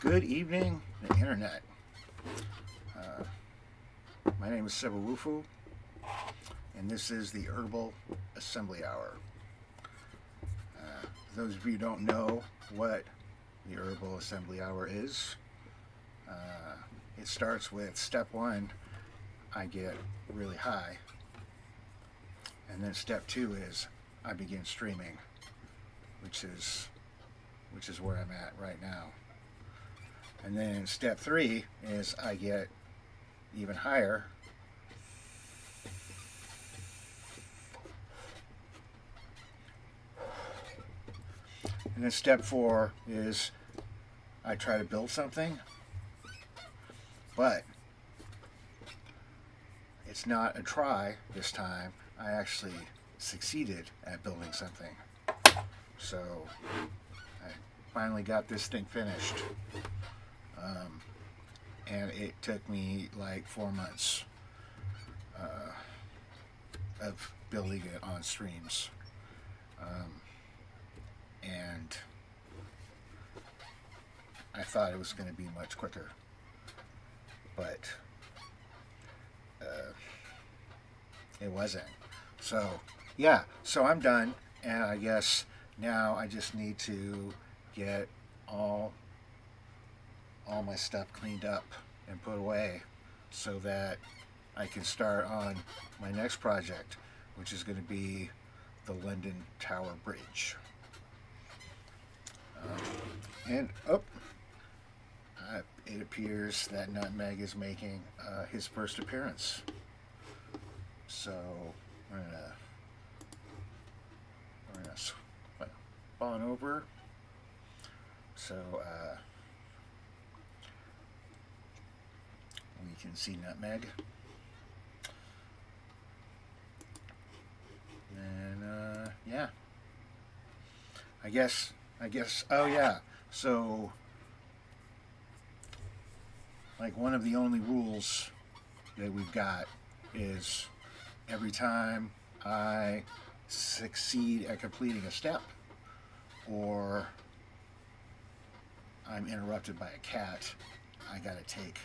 Good evening, the internet. My name is Sebawufu, and this is the Herbal Assembly Hour. For those of you who don't know what the Herbal Assembly Hour is, it starts with step one, I get really high, and then step two is I begin streaming, which is where I'm at right now. And then step three is I get even higher. And then step four is I try to build something, but it's not a try this time. I actually succeeded at building something. So I finally got this thing finished. And it took me like 4 months of building it on streams. And I thought it was going to be much quicker. But it wasn't. So, yeah, so I'm done. And I guess now I just need to get all my stuff cleaned up and put away so that I can start on my next project, which is going to be the London Tower Bridge. It appears that Nutmeg is making his first appearance. So we're gonna spawn over. So we can see Nutmeg. And yeah. I guess oh yeah. So like one of the only rules that we've got is every time I succeed at completing a step or I'm interrupted by a cat, I gotta take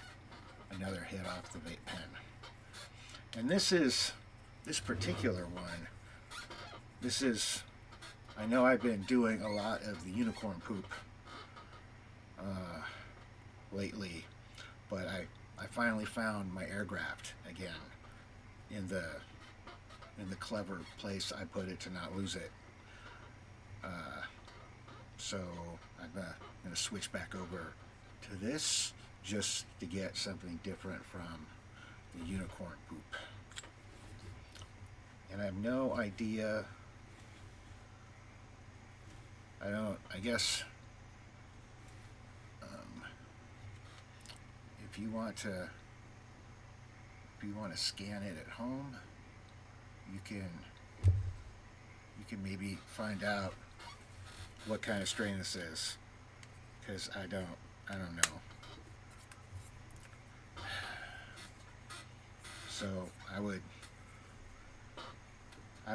another hit off the vape pen. And this particular one, I know I've been doing a lot of the unicorn poop lately, but I finally found my air graft again in the clever place I put it to not lose it. So I'm gonna switch back over to this just to get something different from the unicorn poop. And I have no idea. I guess if you want to scan it at home, you can maybe find out what kind of strain this is, because I don't know. So I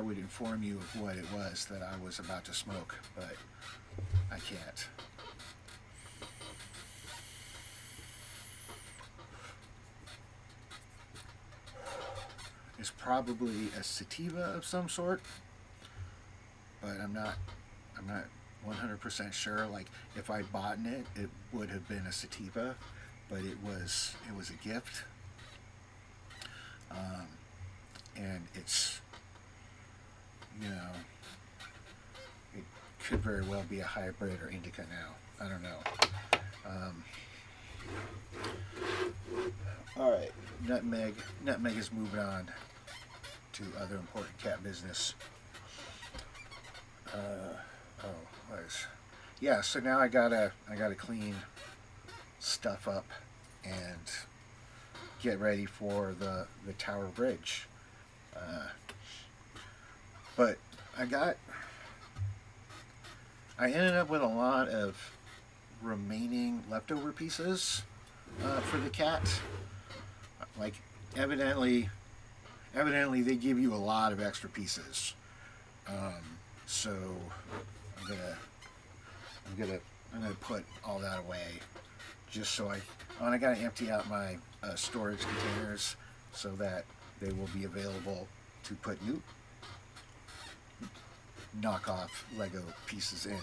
would inform you of what it was that I was about to smoke, but I can't. It's probably a sativa of some sort, but I'm not 100% sure. Like if I'd bought it, it would have been a sativa, but it was a gift. And it's, it could very well be a hybrid or indica now. I don't know. All right, Nutmeg is moving on to other important cat business. Yeah. So now I gotta clean stuff up and get ready for the Tower Bridge. But I ended up with a lot of remaining leftover pieces for the cat. Like evidently they give you a lot of extra pieces. So I'm gonna put all that away just so I got to empty out my storage containers so that they will be available to put new knockoff Lego pieces in.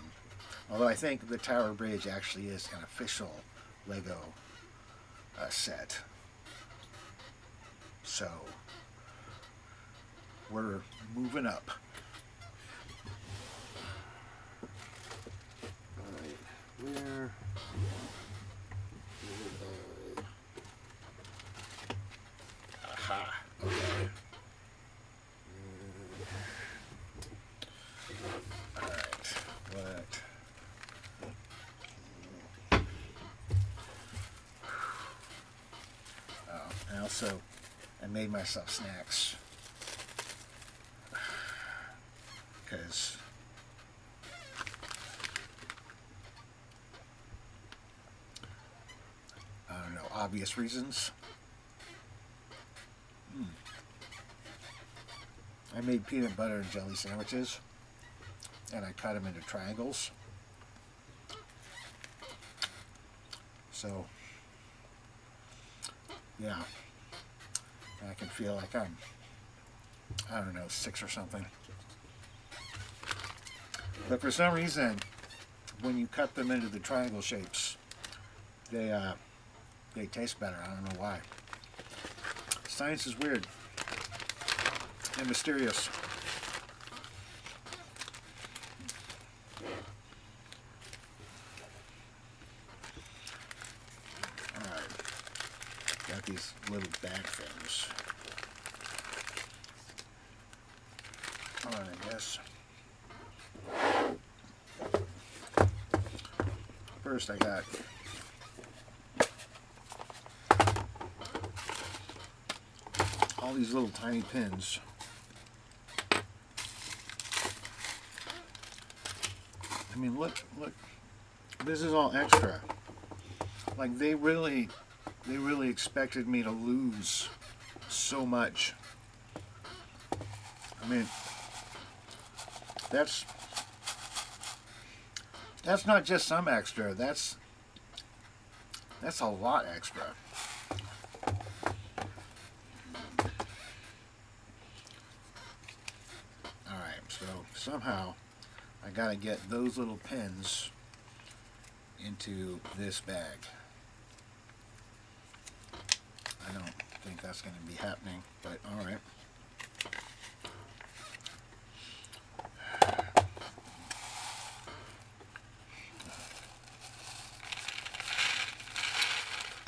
Although I think the Tower Bridge actually is an official Lego set. So we're moving up. Alright, where? Aha, okay. Alright, what? Oh, I made myself snacks. Because I don't know, obvious reasons. I made peanut butter and jelly sandwiches, and I cut them into triangles. So, yeah, I can feel like I'm, I don't know, 6 or something. But for some reason, when you cut them into the triangle shapes, they taste better. I don't know why. Science is weird and mysterious. Alright. Got these little bag things. Alright, I guess. First I got all these little tiny pins. I mean, look, this is all extra. Like, they really expected me to lose so much. I mean, that's not just some extra, that's a lot extra. Alright, so somehow I gotta get those little pins into this bag. I don't think that's gonna be happening, but alright.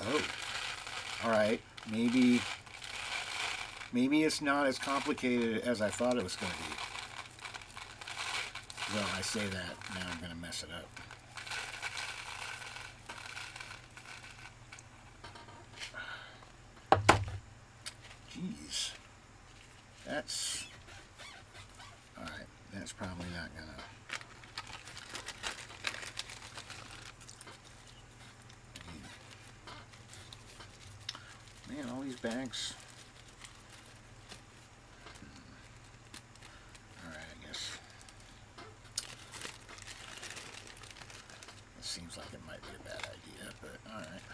Oh, alright, maybe it's not as complicated as I thought it was going to be. Well, I say that, now I'm going to mess it up. Jeez. That's... Alright, that's probably not going to... Man, all these bags. Alright, I guess. It seems like it might be a bad idea, but alright.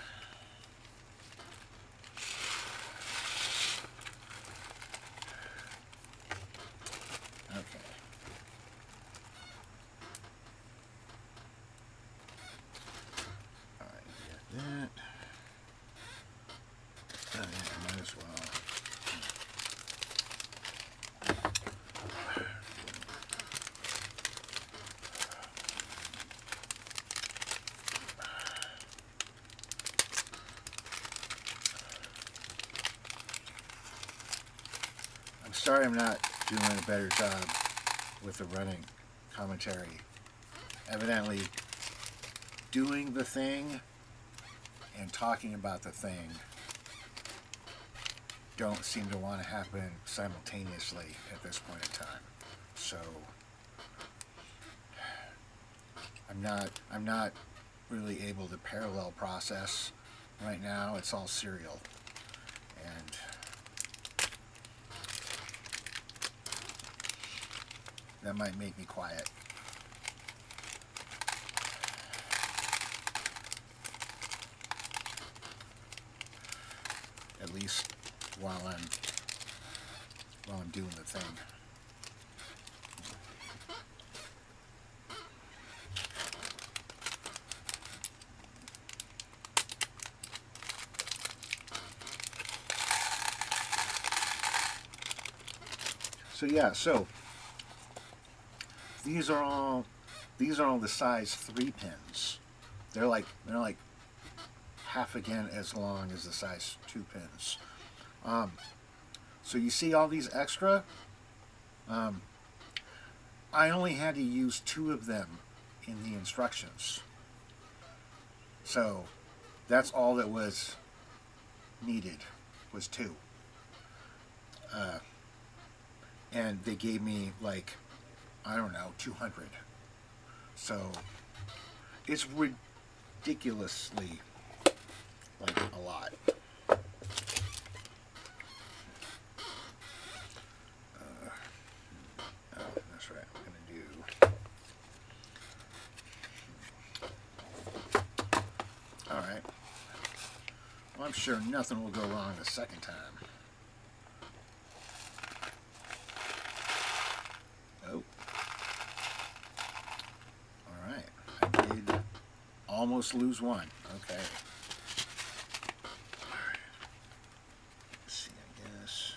Okay. Alright, get that. Oh, yeah, might as well. I'm sorry I'm not doing a better job with the running commentary. Evidently, doing the thing and talking about the thing don't seem to want to happen simultaneously at this point in time. So I'm not really able to parallel process right now. It's all serial, and that might make me quiet. least while I'm doing the thing. So yeah, so these are all the size 3 pins. They're like half again as long as the size 2 pins. So you see all these extra? I only had to use 2 of them in the instructions. So that's all that was needed, was 2. And they gave me like, I don't know, 200. So it's ridiculously like a lot. Oh, that's right. I'm gonna do. All right. Well, I'm sure nothing will go wrong the second time. Oh. All right. I did almost lose one. Okay. All right. Let's see, I guess.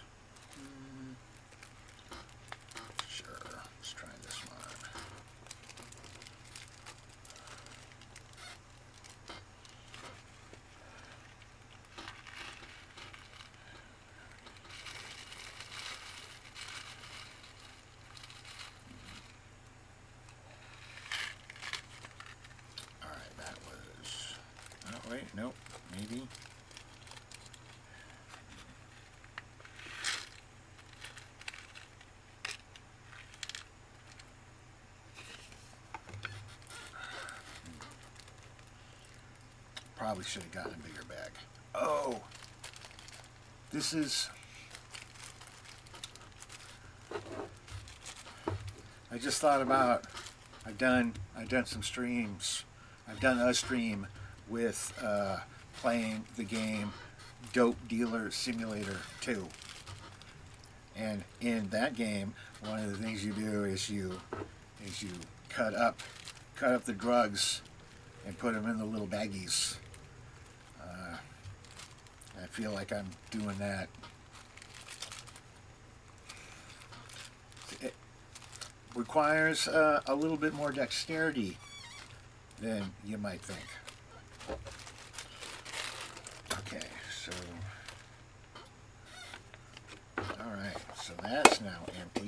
Sure. Let's try this one. Wait, nope, maybe. Probably should have gotten a bigger bag. Oh, this is. I just thought about. I've done some streams. I've done a stream with playing the game Dope Dealer Simulator 2. And in that game, one of the things you do is you cut up the drugs and put them in the little baggies. I feel like I'm doing that. It requires a little bit more dexterity than you might think. Okay, so all right, so that's now empty.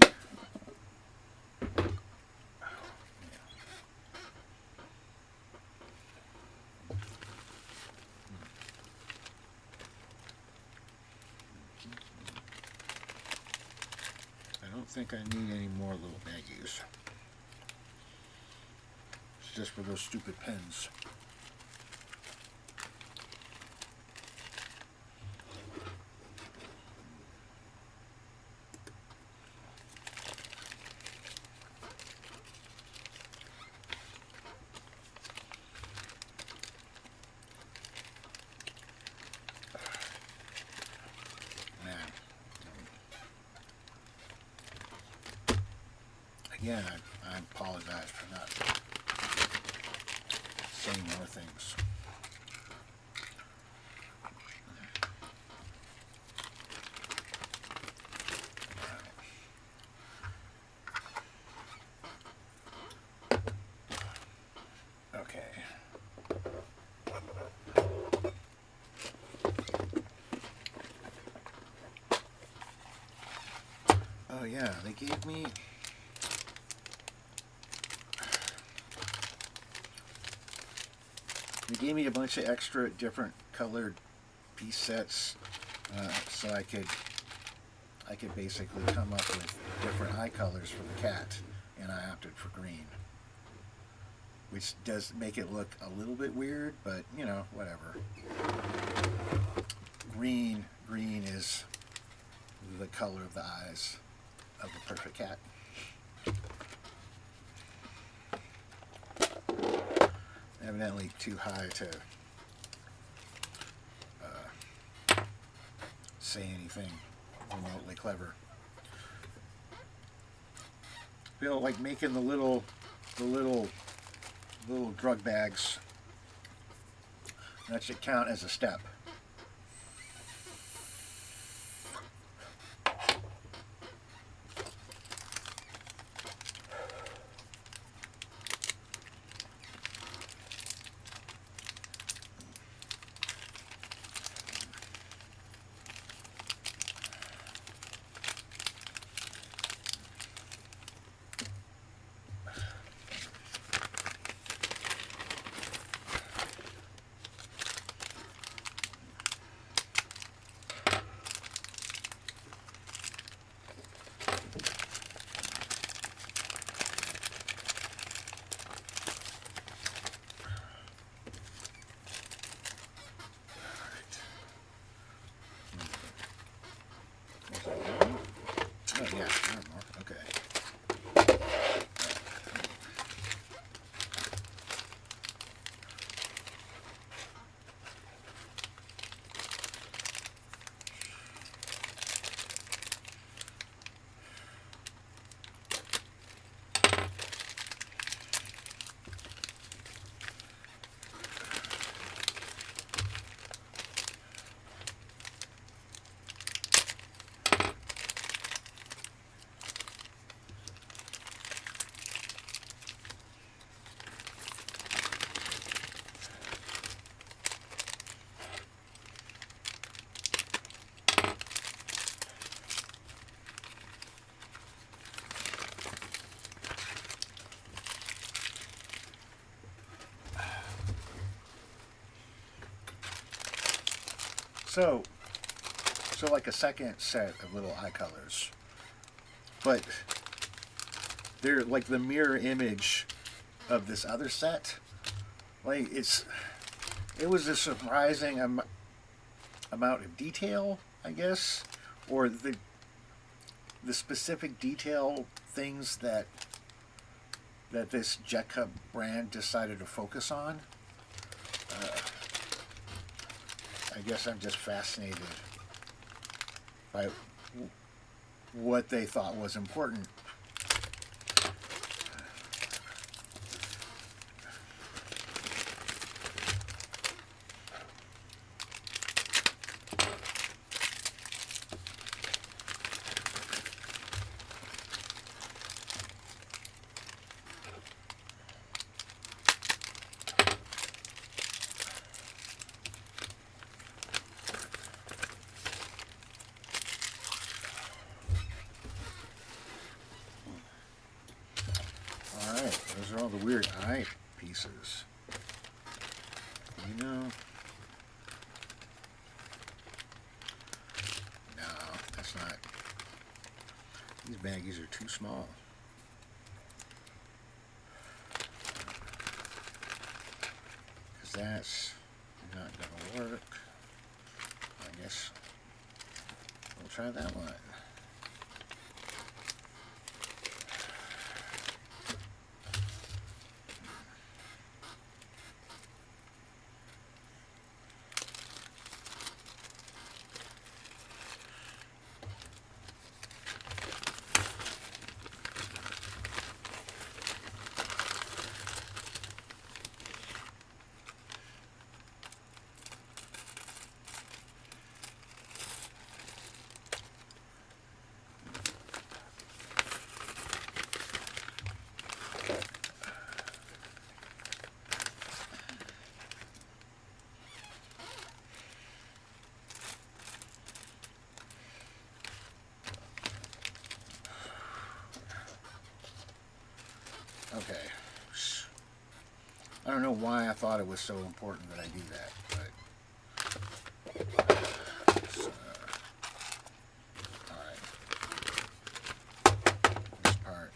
I don't think I need any more little baggies. It's just for those stupid pins. Again, I apologize for not saying more things. Okay. Oh yeah, they gave me. They gave me a bunch of extra different colored piece sets, so I could basically come up with different eye colors for the cat, and I opted for green, which does make it look a little bit weird, but you know, whatever. Green is the color of the eyes of the perfect cat. Evidently too high to say anything remotely clever. Feel like making the little drug bags. That should count as a step. Oh yeah, okay. So like a second set of little eye colors, but they're like the mirror image of this other set. Like it was a surprising amount of detail, I guess, or the specific detail things that this Jet Cup brand decided to focus on. I guess I'm just fascinated by what they thought was important. Those are all the weird eye pieces. You know? No, that's not. These baggies are too small. Because that's not going to work. I guess we'll try that one. Okay. I don't know why I thought it was so important that I do that, but all right. This part.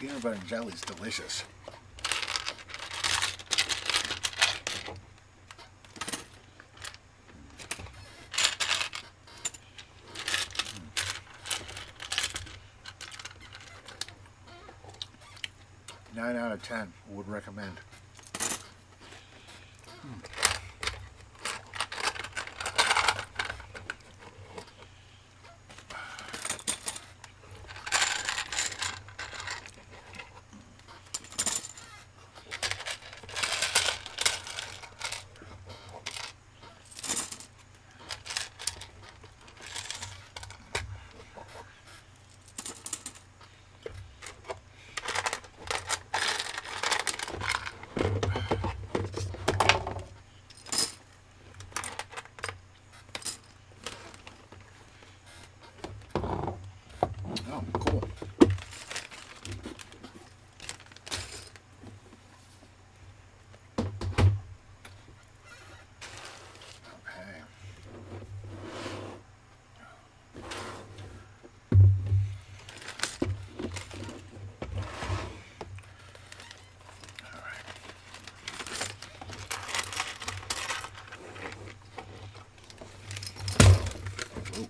peanut butter and jelly is delicious. 9 out of 10 would recommend. Oh, cool. Okay. All right. Ooh.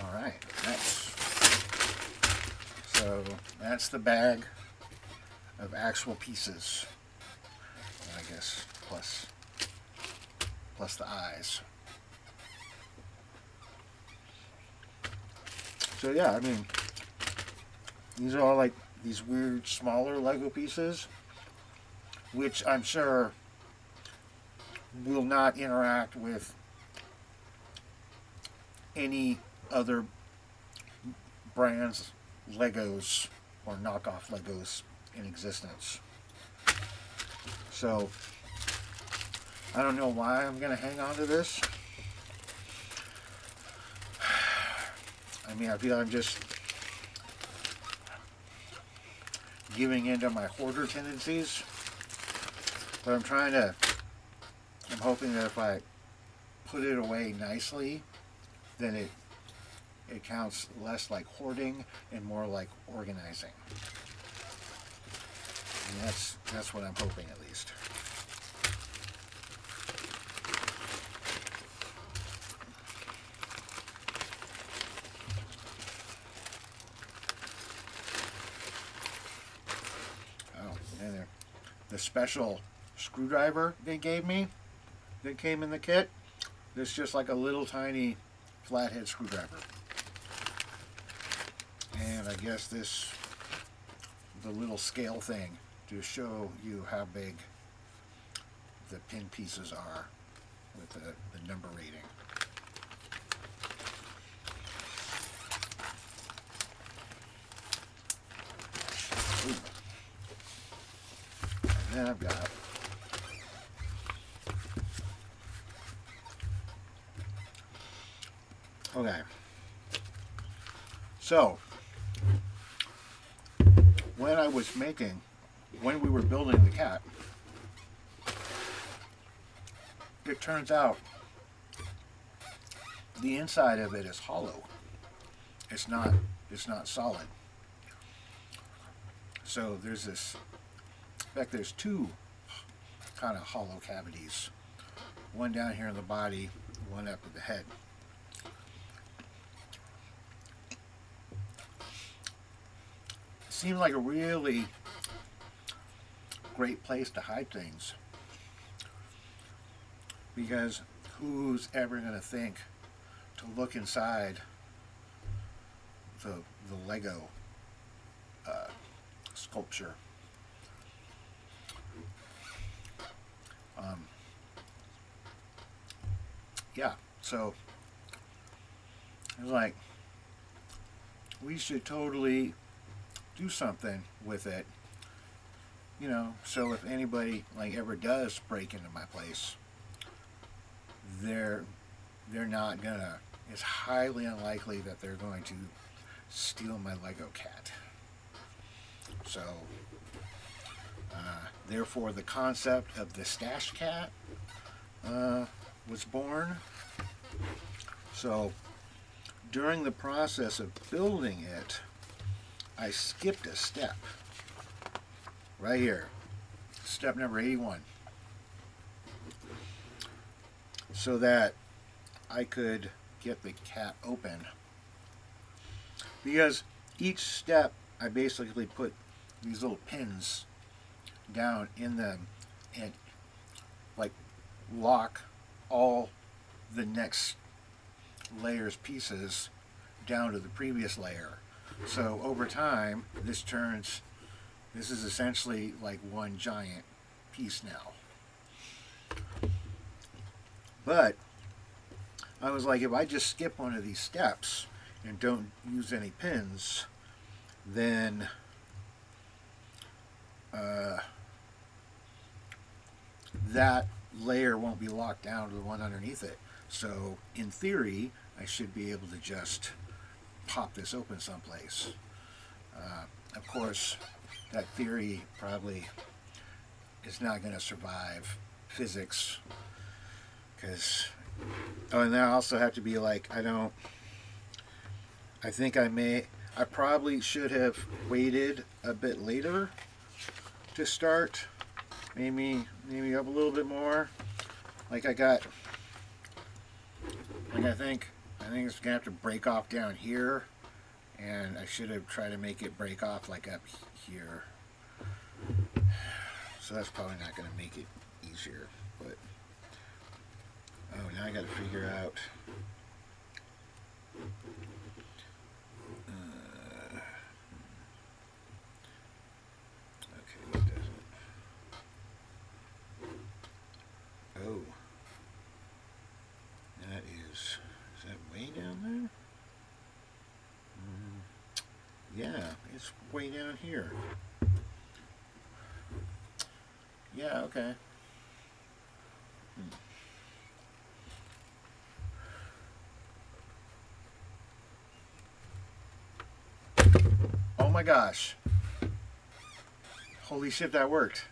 All right. So that's the bag of actual pieces, I guess, plus the eyes. So yeah, I mean, these are all like these weird smaller Lego pieces, which I'm sure will not interact with any other brands Legos or knockoff Legos in existence. So I don't know why I'm going to hang on to this. I mean, I feel I'm just giving into my hoarder tendencies. But I'm hoping that if I put it away nicely, then it counts less like hoarding and more like organizing. And that's what I'm hoping, at least. Oh, and there. The special screwdriver they gave me that came in the kit, it's just like a little tiny flathead screwdriver. And I guess the little scale thing to show you how big the pin pieces are with the number rating. Ooh. And then I've got okay. So when we were building the cat, it turns out the inside of it is hollow. It's not solid. So there's this, in fact, there's two kind of hollow cavities. One down here in the body, one up at the head. seems like a really great place to hide things, because who's ever going to think to look inside the Lego sculpture? Um, yeah, so it was like, we should totally do something with it, you know, so if anybody like ever does break into my place, they're not gonna, it's highly unlikely that they're going to steal my Lego cat. So therefore the concept of the stash cat was born. So during the process of building it, I skipped a step right here, step number 81, so that I could get the cat open. Because each step I basically put these little pins down in them and like lock all the next layer's pieces down to the previous layer. So over time, this is essentially like one giant piece now. But I was like, if I just skip one of these steps and don't use any pins, then that layer won't be locked down to the one underneath it. So in theory, I should be able to just pop this open someplace. Of course, that theory probably is not going to survive physics, because and then I also have to be like, I probably should have waited a bit later to start, maybe up a little bit more. Like I think it's gonna have to break off down here, and I should have tried to make it break off like up here. So that's probably not gonna make it easier, but now I gotta figure out okay, what does it? Oh, that is that way down there? Yeah, it's way down here. Yeah, okay. Oh my gosh. Holy shit, that worked.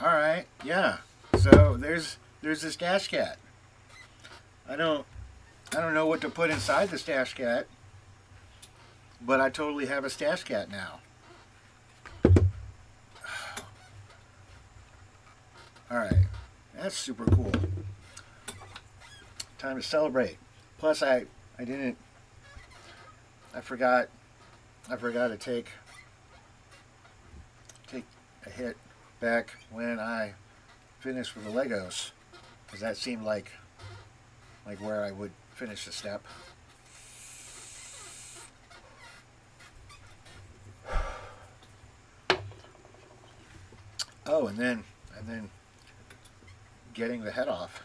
Alright, yeah. So there's the stash cat. I don't know what to put inside the stash cat, but I totally have a stash cat now. Alright, that's super cool. Time to celebrate. Plus I forgot to take a hit back when I finished with the Legos, because that seemed like where I would finish the step. Oh, and then getting the head off.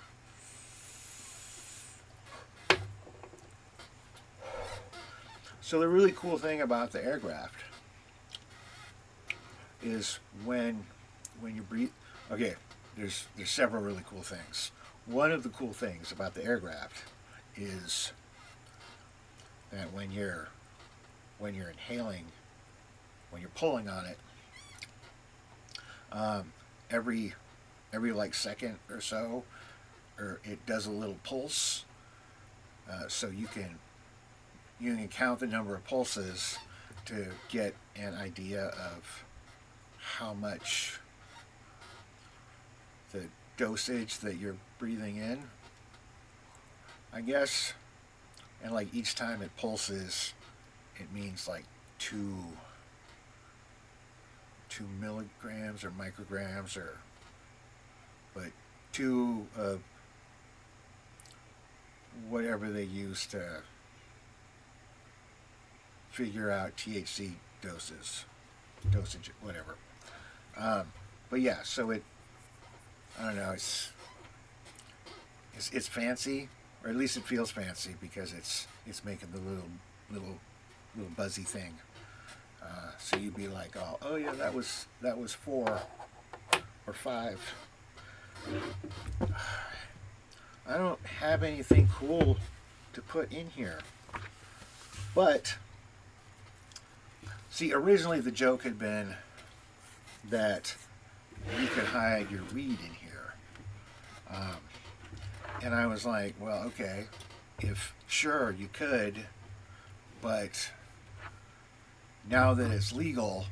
So the really cool thing about the aircraft is when you breathe. Okay, there's several really cool things. One of the cool things about the aircraft is that when you're inhaling, when you're pulling on it, every like second or so, or it does a little pulse, so you can count the number of pulses to get an idea of how much the dosage that you're breathing in, I guess. And like each time it pulses, it means like 2 milligrams or micrograms, or but 2 of whatever they use to figure out THC dosage, whatever. But yeah, so I don't know, it's fancy, or at least it feels fancy because it's making the little buzzy thing. So you'd be like, oh yeah, that was 4 or 5. I don't have anything cool to put in here, but see, originally the joke had been that you could hide your weed in here. And I was like, well, okay, sure you could, but now that it's legal,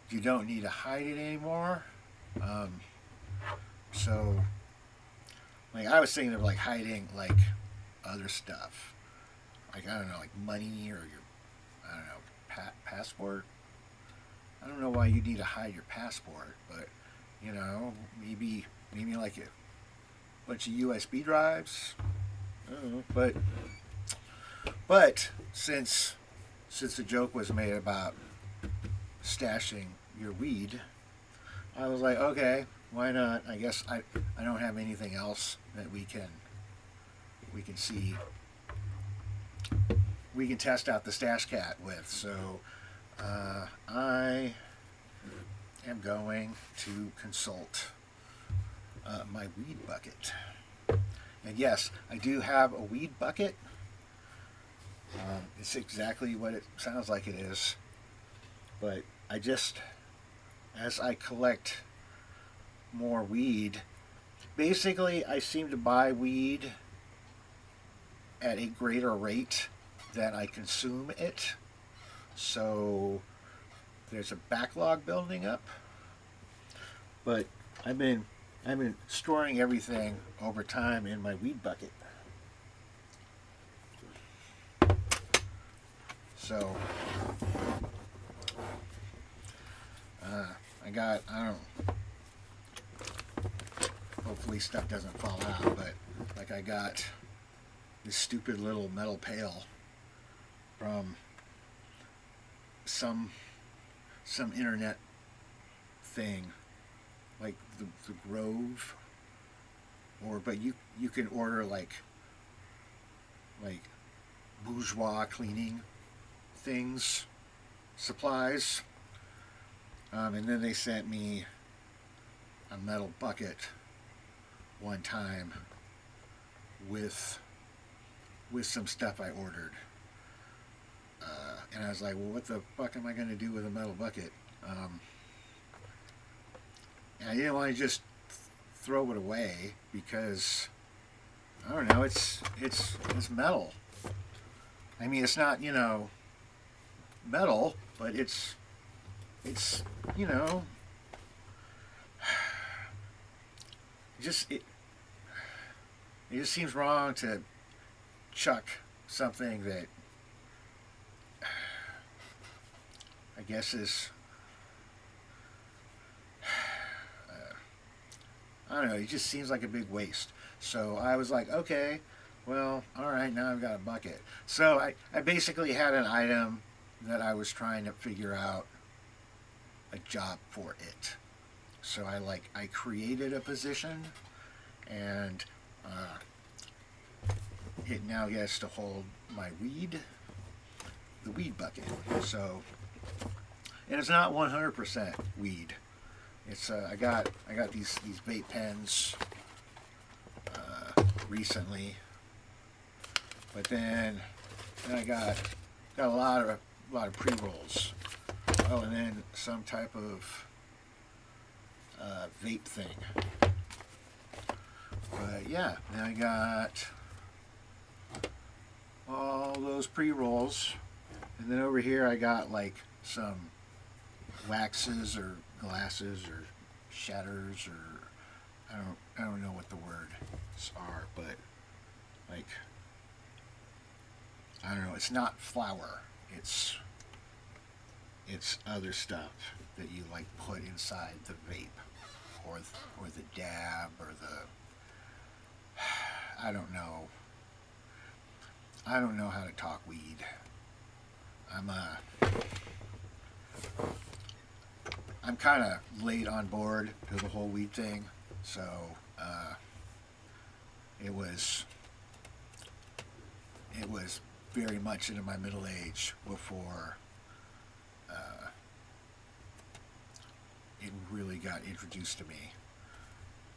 you don't need to hide it anymore. So, like, I was thinking of like hiding like other stuff, like, I don't know, like money or your, I don't know, passport. I don't know why you need to hide your passport, but you know, maybe like a bunch of USB drives. I don't know, but since the joke was made about stashing your weed, I was like, okay, why not? I guess I don't have anything else that we can see. We can test out the Stash Cat with. So I am going to consult my weed bucket. And yes, I do have a weed bucket. It's exactly what it sounds like it is. But I just, as I collect more weed, basically I seem to buy weed at a greater rate than I consume it. So there's a backlog building up. But I've been storing everything over time in my weed bucket. So I don't, hopefully stuff doesn't fall out, but like I got this stupid little metal pail from some internet thing, like the Grove, but you can order like bourgeois cleaning things, supplies, and then they sent me a metal bucket one time with some stuff I ordered, and I was like, well, what the fuck am I going to do with a metal bucket? And I didn't want to just throw it away because I don't know, it's metal. I mean, it's not, metal, but it's it just seems wrong to chuck something that I guess is I don't know, it just seems like a big waste. So I was like, okay, well, all right, now I've got a bucket. So I basically had an item that I was trying to figure out a job for it. So I created a position, and it now gets to hold my weed, the weed bucket. So, and it's not 100% weed. It's I got these vape pens recently, but then I got a lot of pre-rolls. Oh, and then some type of vape thing. But yeah, then I got all those pre-rolls, and then over here I got like some waxes or glasses or shatters, or I don't know what the words are, but like I don't know, it's not flour. It's other stuff that you like put inside the vape or the dab or the I don't know. I don't know how to talk weed. I'm kind of late on board to the whole weed thing, so it was very much into my middle age before it really got introduced to me,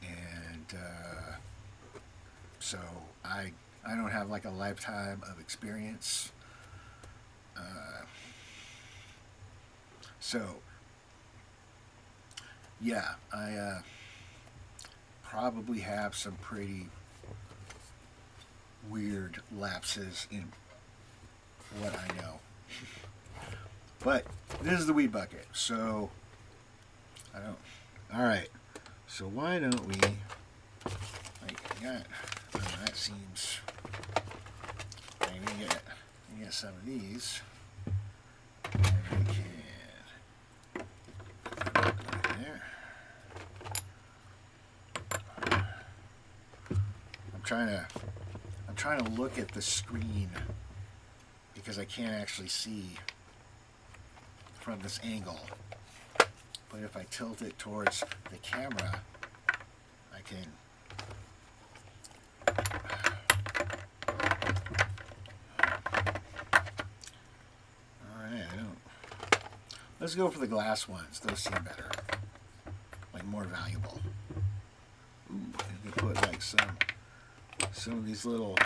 and so I don't have like a lifetime of experience. So yeah, I probably have some pretty weird lapses in what I know. But this is the weed bucket, so I don't. All right, so why don't we? That seems. We get some of these, and we can right there. I'm trying to look at the screen because I can't actually see from this angle. But if I tilt it towards the camera, I can. Alright, let's go for the glass ones. Those seem better. Like more valuable. Ooh, you can put like some of these little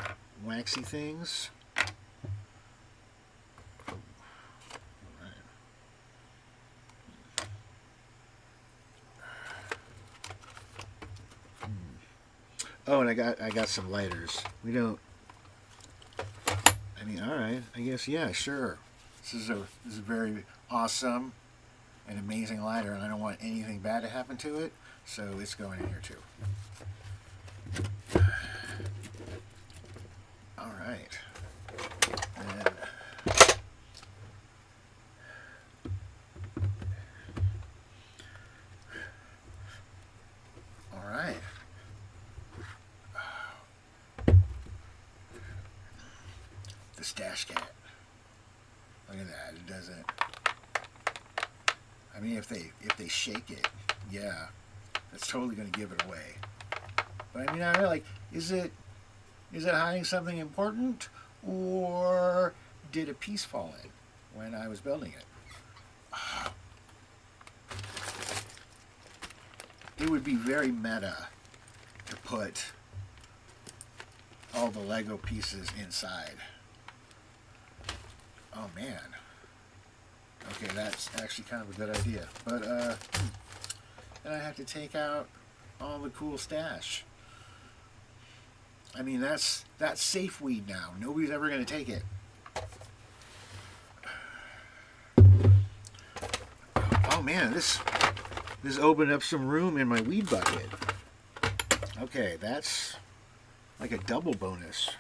waxy things. Oh, and I got some lighters. We don't. I mean, all right. I guess yeah, sure. This is a very awesome and amazing lighter, and I don't want anything bad to happen to it, so it's going in here too. All right. And all right. The stash cat. Look at that. It doesn't. I mean, if they shake it, yeah, that's totally going to give it away. But I mean, I really like. Is it hiding something important, or did a piece fall in when I was building it? It would be very meta to put all the Lego pieces inside. Oh man. Okay, that's actually kind of a good idea. But then I have to take out all the cool stash. I mean, that's safe weed now. Nobody's ever going to take it. Oh man, this opened up some room in my weed bucket. Okay, that's like a double bonus.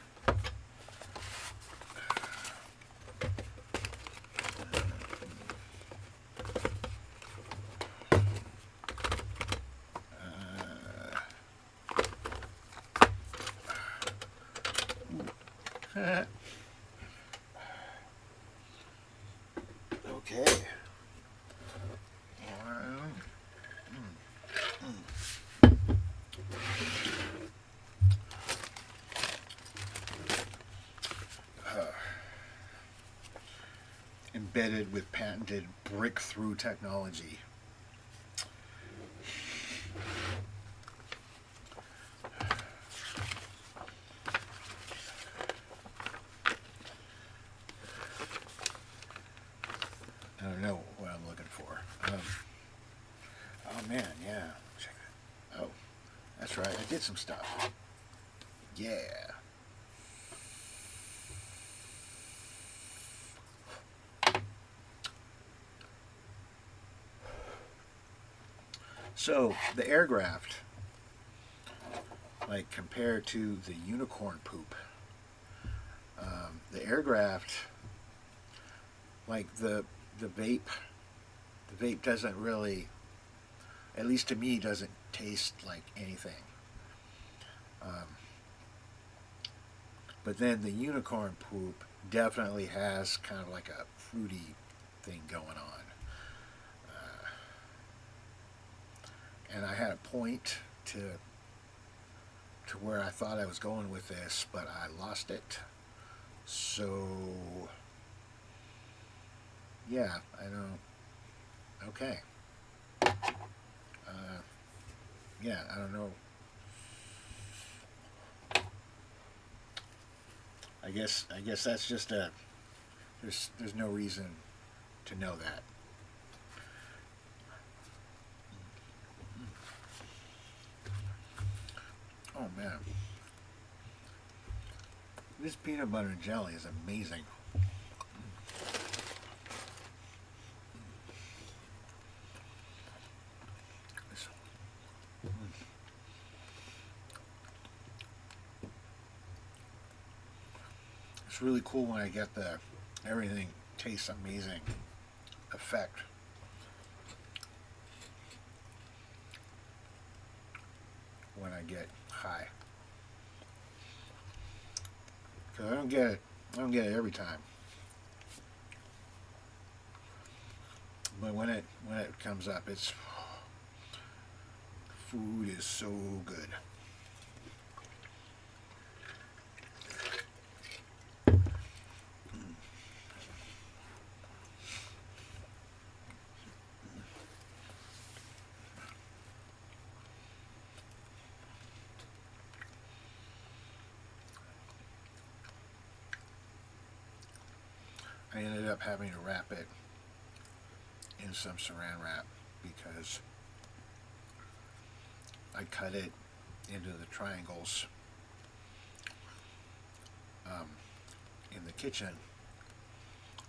Okay. Embedded with patented breakthrough technology. I don't know what I'm looking for. Oh man, yeah. Check it. Oh, that's right. I did some stuff. Yeah. So the air graft, like compared to the unicorn poop, the air graft Like the vape, the vape doesn't really, at least to me, doesn't taste like anything. Um, but then the unicorn poop definitely has kind of like a fruity thing going on. Uh, and I had a point to where I thought I was going with this, but I lost it. So yeah, I don't. Okay. Uh, yeah, I don't know. I guess that's just a. There's no reason to know that. Oh man, this peanut butter and jelly is amazing. It's, it's really cool when I get the everything tastes amazing effect. When I get high, because I don't get it. I don't get it every time. But when it comes up, it's food is so good. I ended up having to wrap it in some saran wrap because I cut it into the triangles um, in the kitchen,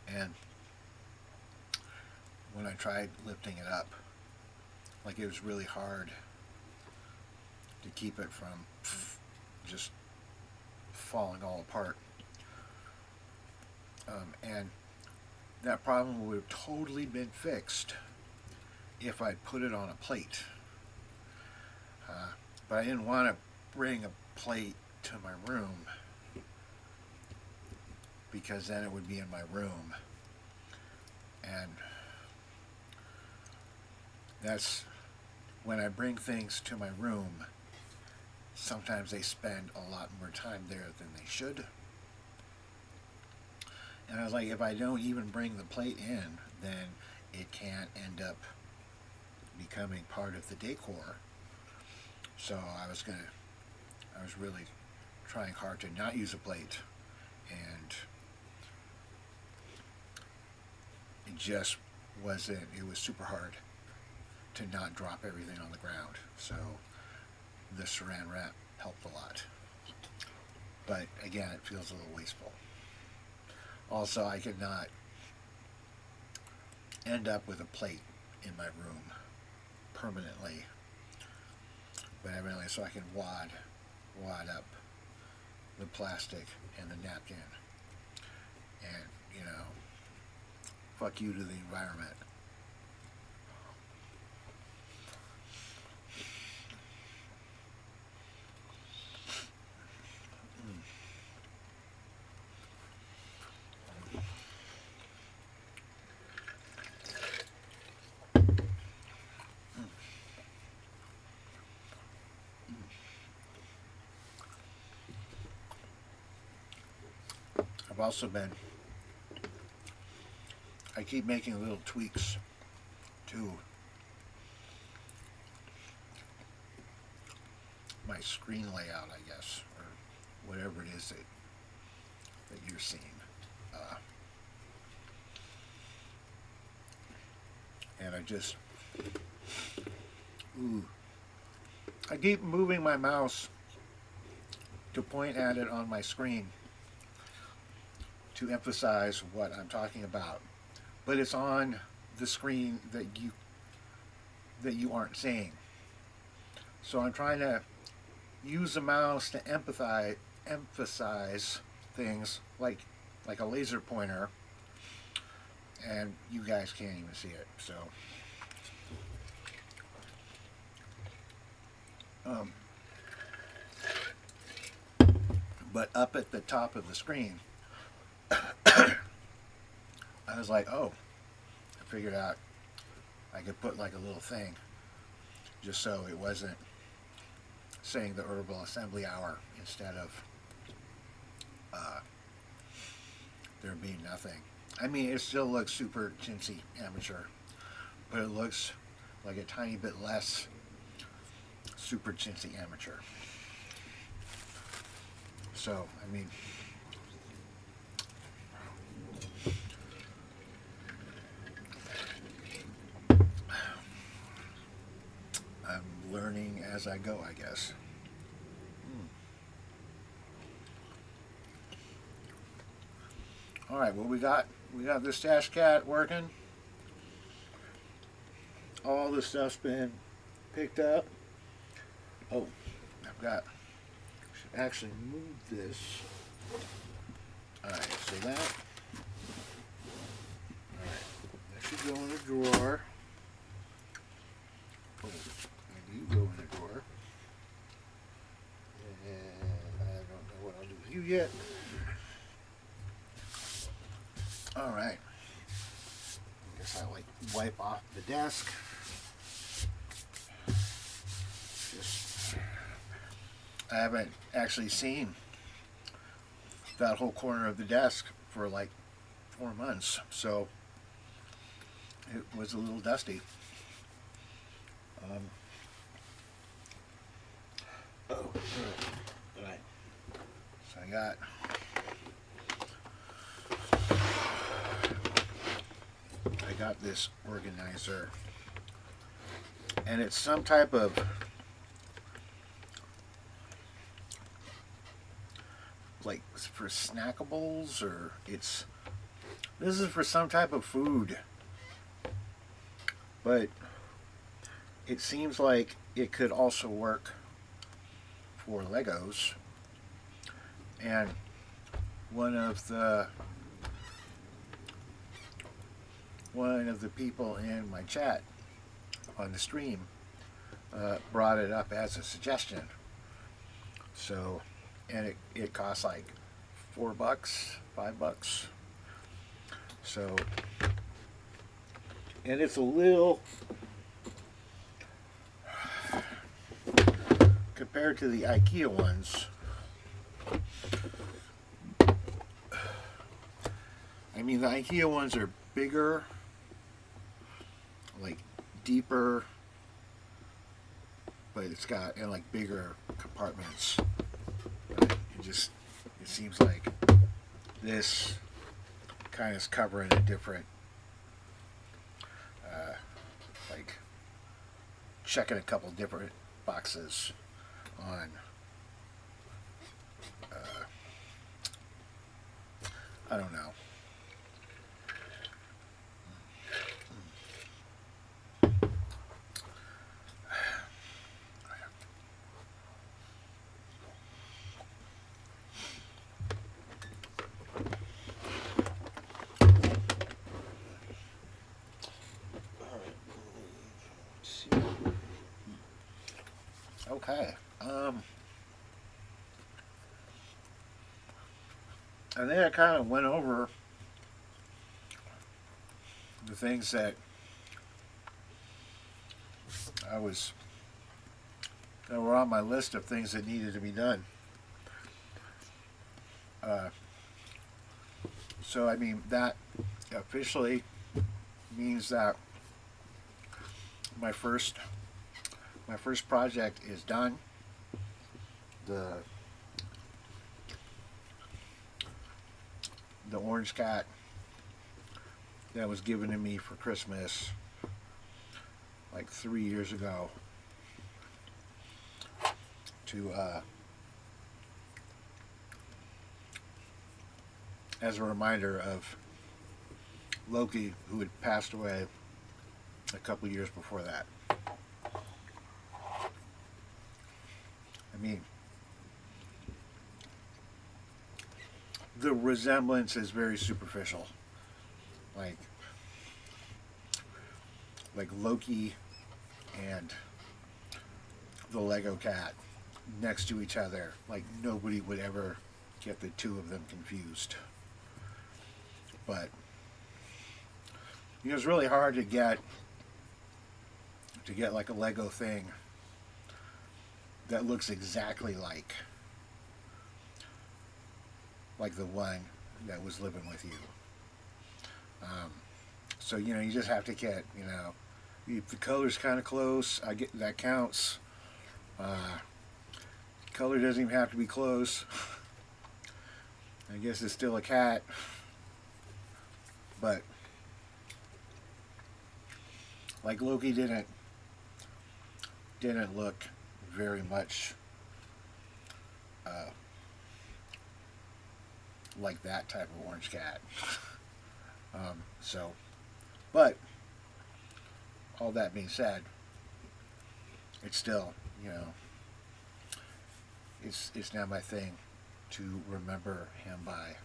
and when I tried lifting it up, like it was really hard to keep it from just falling all apart. And that problem would have totally been fixed if I put it on a plate. But I didn't want to bring a plate to my room because then it would be in my room. And that's when I bring things to my room, sometimes they spend a lot more time there than they should. And I was like, if I don't even bring the plate in, then it can't end up becoming part of the decor. So I was really trying hard to not use a plate, and it just wasn't, it was super hard to not drop everything on the ground. So the saran wrap helped a lot. But again, it feels a little wasteful. Also, I could not end up with a plate in my room permanently, but evidently so I can wad up the plastic and the napkin, and fuck you to the environment. I've also been, I keep making little tweaks to my screen layout, I guess, or whatever it is that you're seeing. Uh, and I keep moving my mouse to point at it on my screen to emphasize what I'm talking about, but it's on the screen that you aren't seeing. So I'm trying to use the mouse to emphasize things like a laser pointer, and you guys can't even see it. So, um, but up at the top of the screen, I was like, oh, I figured out I could put like a little thing just so it wasn't saying the Herbal Assembly Hour instead of uh, there being nothing. I mean, it still looks super chintzy amateur, but it looks like a tiny bit less super chintzy amateur. So, I mean, I'm learning as I go, I guess. All right, well, we got this Stash Cat working. All the stuff's been picked up. Oh, I've got, should actually move this. All right, so that, all right, that should go in a drawer. Oh, and you go in a drawer. And I don't know what I'll do with you yet. All right. I guess I like wipe off the desk. Just, I haven't actually seen that whole corner of the desk for like 4 months, so it was a little dusty. Oh, all right. So I got this organizer, and it's some type of like for snackables, or this is for some type of food, but it seems like it could also work for Legos. And one of the people in my chat on the stream brought it up as a suggestion. So, and it costs like $4, $5. So, and it's a little, compared to the IKEA ones, I mean, the IKEA ones are bigger, like deeper, but it's got, and like bigger compartments. It seems like this kind of is covering a different, like checking a couple different boxes on, I don't know. Okay. I think I kind of went over the things that that were on my list of things that needed to be done. So I mean, that officially means that my first project is done. The orange cat that was given to me for Christmas like 3 years ago to as a reminder of Loki, who had passed away a couple years before that. I mean, the resemblance is very superficial. Like, like Loki and the Lego cat next to each other. Like nobody would ever get the two of them confused. But it was really hard to get like a Lego thing that looks exactly like the one that was living with you. So you just have to get if the color's kind of close, I get that counts. Color doesn't even have to be close. I guess it's still a cat, but like Loki didn't look very much like that type of orange cat. But all that being said, it's still, it's now my thing to remember him by.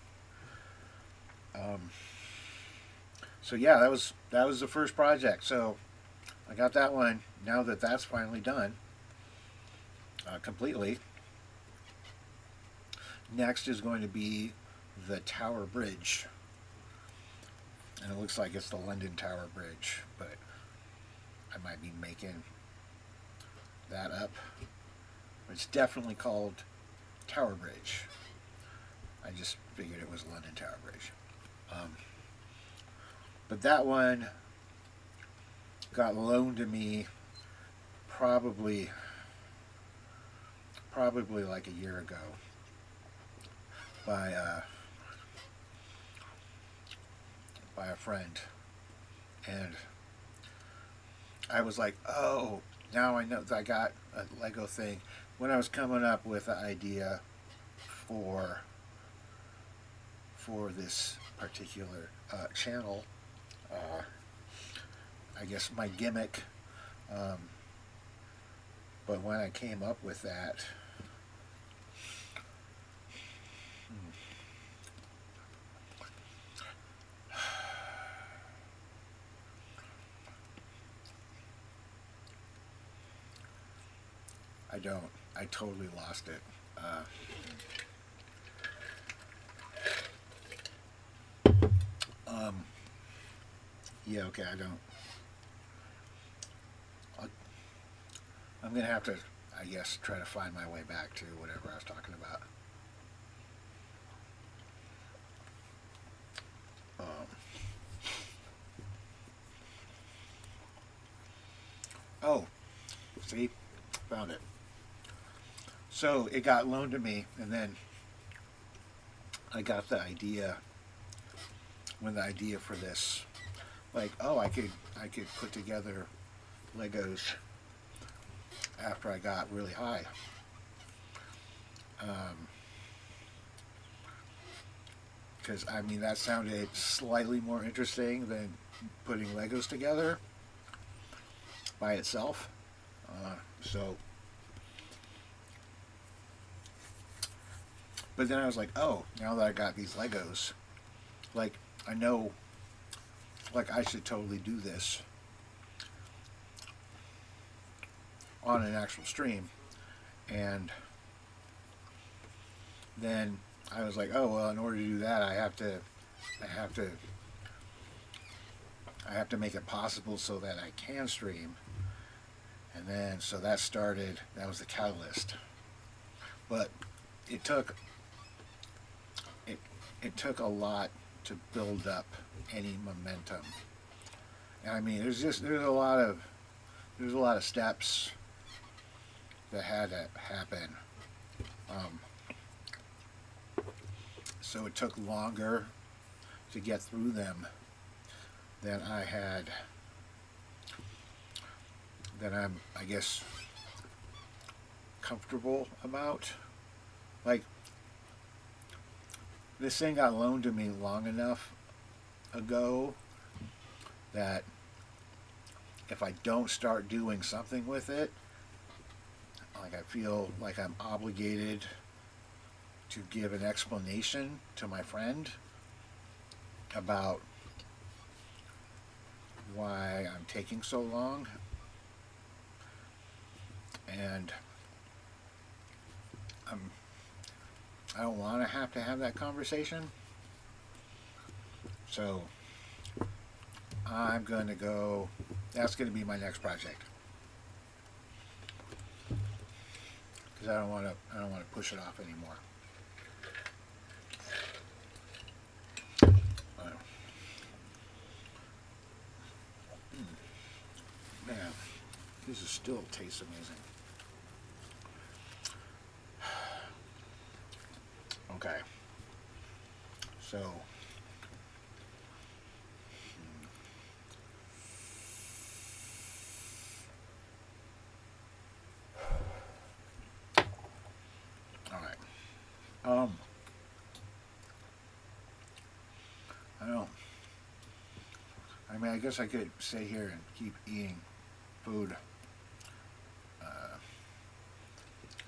So yeah, that was the first project. So I got that one. Now that that's finally done completely, next is going to be the Tower Bridge. And it looks like it's the London Tower Bridge, but I might be making that up. It's definitely called Tower Bridge. I just figured it was London Tower Bridge. But that one got loaned to me probably like a year ago by a friend, and I was like, oh, now I know that I got a Lego thing. When I was coming up with the idea for this particular channel, I guess my gimmick, but when I came up with that, I totally lost it. Yeah, okay, I'm gonna have to, I guess, try to find my way back to whatever I was talking about. Oh, see, found it. So it got loaned to me, and then I got the idea. When the idea for this, like, oh, I could put together Legos after I got really high. Because I mean, that sounded slightly more interesting than putting Legos together by itself. But then I was like, oh, now that I got these Legos, like, I know, like, I should totally do this on an actual stream. And then I was like, oh, well, in order to do that, I have to make it possible so that I can stream. And then, so that was the catalyst. But it took a lot to build up any momentum. And I mean, there's a lot of steps that had to happen. So it took longer to get through them than I'm, I guess, comfortable about. Like, this thing got loaned to me long enough ago that if I don't start doing something with it, like, I feel like I'm obligated to give an explanation to my friend about why I'm taking so long, and I don't want to have that conversation. So I'm going to go. That's going to be my next project because I don't want to. I don't want to push it off anymore. Uh, Man, this is still tastes amazing. Okay, so all right. Um, I don't. I mean, I guess I could stay here and keep eating food. Uh,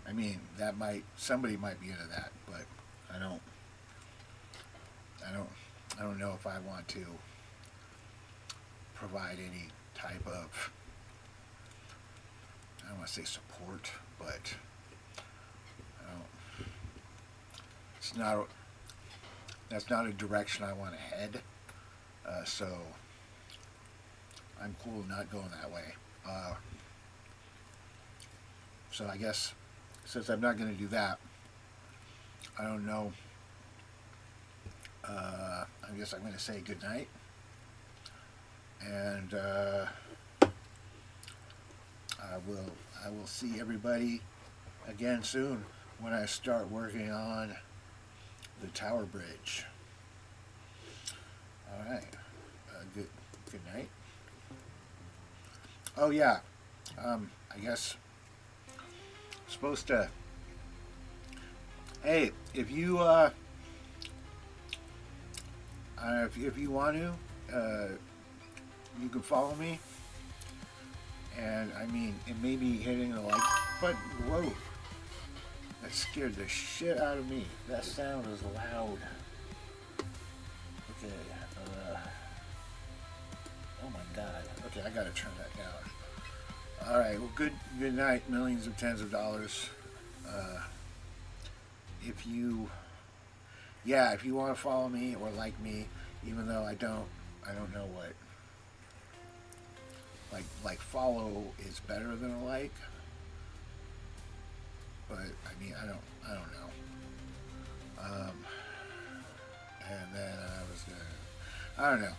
I mean, that might somebody might be into that, but I don't. I don't. I don't know if I want to provide any type of. I don't want to say support, but I don't. It's not. That's not a direction I want to head. So I'm cool not going that way. So I guess since I'm not going to do that, I don't know. I guess I'm going to say good night, and I will see everybody again soon when I start working on the Tower Bridge. All right. Good night. Oh yeah. I guess supposed to. Hey, if you want to, you can follow me. And I mean, it may be hitting the like button. Whoa, that scared the shit out of me. That sound is loud. Okay. Oh my God. Okay, I gotta turn that down. All right. Well, good night. Millions of tens of dollars. Uh, if you, yeah, if you want to follow me or like me, even though I don't know what. Like follow is better than a like, but I mean I don't know. And then I was gonna, I don't know.